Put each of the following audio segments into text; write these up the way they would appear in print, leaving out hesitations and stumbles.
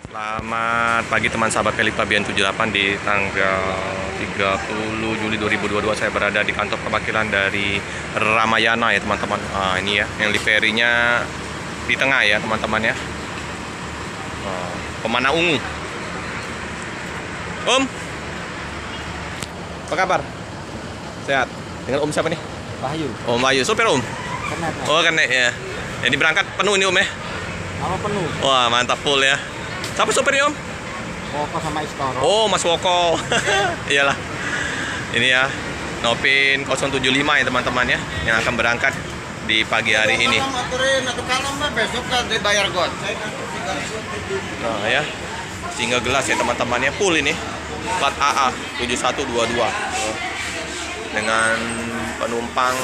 Selamat pagi teman sahabat Pelik Pabian 78 di tanggal 30 Juli 2022 saya berada di kantor perwakilan dari Ramayana ya teman-teman. Ini ya yang liverinya di tengah ya teman-teman ya. Pemana ungu. Om, apa kabar? Sehat. Dengan Om siapa nih? Wahyu. Om Wahyu, sopir Om. Kena. Oh kena ya. Jadi berangkat penuh ini Om ya. Apa penuh? Wah mantap full ya. Siapa sopirnya Om? Woko sama Istoro. Oh Mas Woko. Iyalah. Ini ya Nopin 075 ya teman-teman ya yang akan berangkat di pagi hari ini. Besok kan dibayar got. Nah ya single gelas ya teman-teman ya, full ini plat AA 7122 dengan penumpang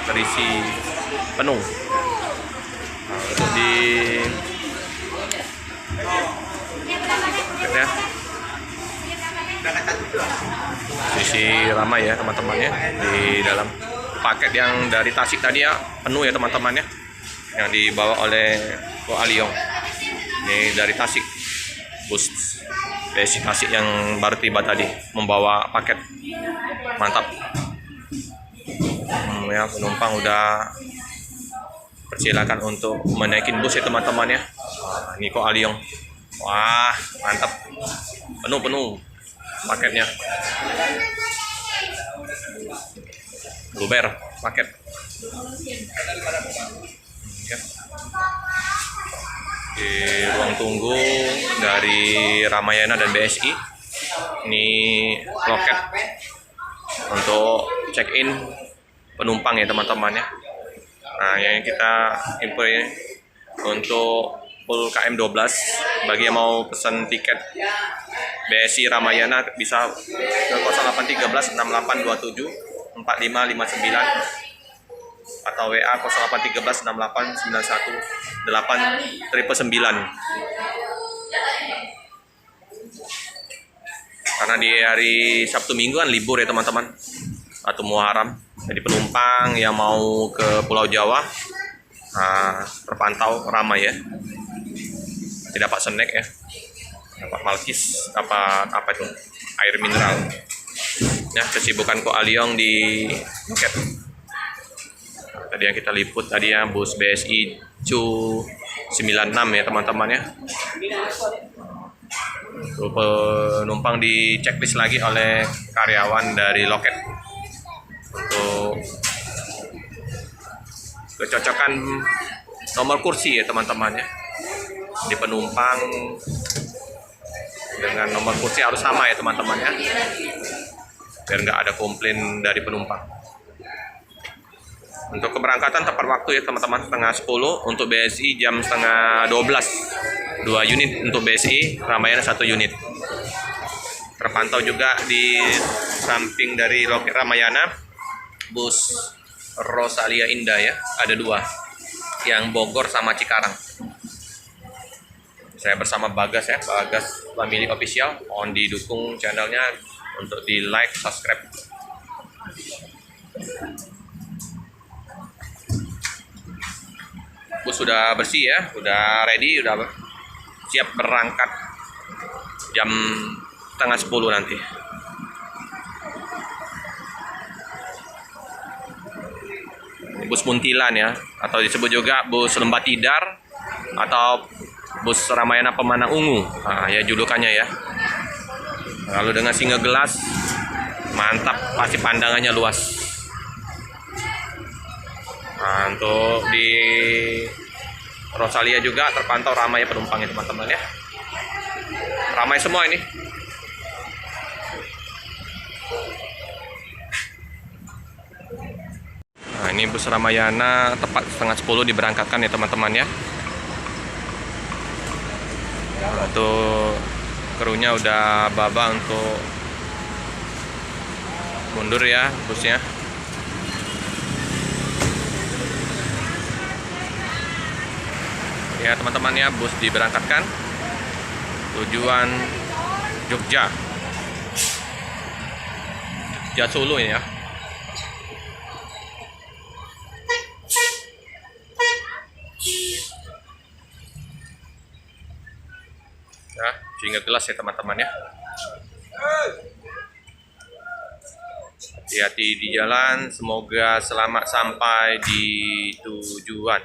terisi penuh. Nah, untuk di ya sisi ramai ya teman-teman ya, di dalam paket yang dari Tasik tadi ya penuh ya teman-teman ya, yang dibawa oleh Ko Aliong. Ini dari Tasik, bus besi Tasik yang baru tiba tadi membawa paket mantap. Ya penumpang udah persilakan untuk menaikin bus ya teman-teman ya. Ini Ko Aliong. Wah mantap, penuh paketnya, luber paket ya. Di ruang tunggu dari Ramayana dan BSI ini loket untuk check in penumpang ya teman-teman ya. Nah yang kita info ini untuk full KM12, bagi yang mau pesan tiket BSI Ramayana bisa ke 0813 6827 4559 atau WA 0813 6891 8999. Karena di hari Sabtu Minggu kan libur ya teman-teman, atau Muharram. Jadi penumpang yang mau ke Pulau Jawa terpantau ramai ya. Tidak dapat snack ya, dapat malkis, dapat apa itu, air mineral ya. Kesibukan Ko Aliong di loket. Tadi yang kita liput tadi ya bus BSI Cu 96 ya teman-teman ya. Penumpang di checklist lagi oleh karyawan dari loket untuk kecocokan nomor kursi ya teman-teman ya. Di penumpang dengan nomor kursi harus sama ya teman-teman ya, biar nggak ada komplain dari penumpang. Untuk keberangkatan tepat waktu ya teman-teman, setengah 10 untuk BSI, jam setengah 12 2 unit untuk BSI, Ramayana 1 unit. Terpantau juga di samping dari loket Ramayana bus Rosalia Indah ya, ada 2 yang Bogor sama Cikarang. Saya bersama Bagas ya, Bagas Family Official. Mohon didukung channelnya untuk di like, subscribe. Bus sudah bersih ya, udah ready, udah siap berangkat jam setengah 10 nanti. Ini bus Muntilan ya, atau disebut juga bus Lembah Tidar atau bus Ramayana Pemana Ungu, ya julukannya ya. Lalu dengan single gelas, mantap, pasti pandangannya luas. Nah, untuk di Rosalia juga terpantau ramai penumpangnya teman-teman ya. Ramai semua ini. Nah, ini bus Ramayana tepat setengah 10 diberangkatkan ya teman-teman ya. Untuk krunya udah baba untuk mundur ya busnya. Ya teman-teman ya, bus diberangkatkan tujuan Jogja Solo ya. Ya, sehingga jelas ya teman-teman ya. Hati-hati di jalan, semoga selamat sampai di tujuan.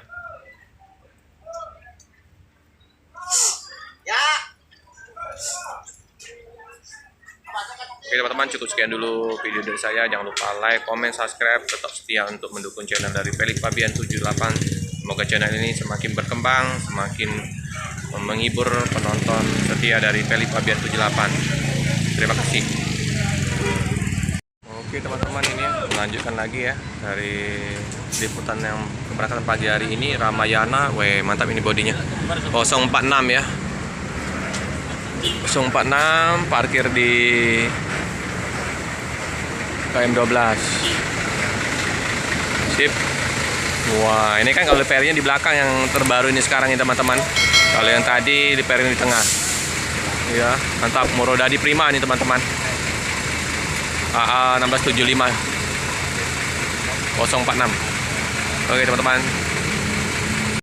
Oke teman-teman, cukup sekian dulu video dari saya. Jangan lupa like, comment, subscribe, tetap setia untuk mendukung channel dari Felix Fabian 78. Semoga channel ini semakin berkembang, semakin menghibur penonton setia dari Felix Fabian 78. Terima kasih. Oke teman-teman, ini melanjutkan lagi ya dari liputan yang keberangkatan pagi hari ini. Ramayana, mantap ini bodinya. 046 ya. 046 parkir di KM12. Sip. Wah, ini kan kalau DPR-nya di belakang yang terbaru ini sekarang ini teman-teman. Kalau yang tadi DPR di tengah. Ya, mantap. Murodadi Prima nih teman-teman. AA 1675 046. Oke teman-teman.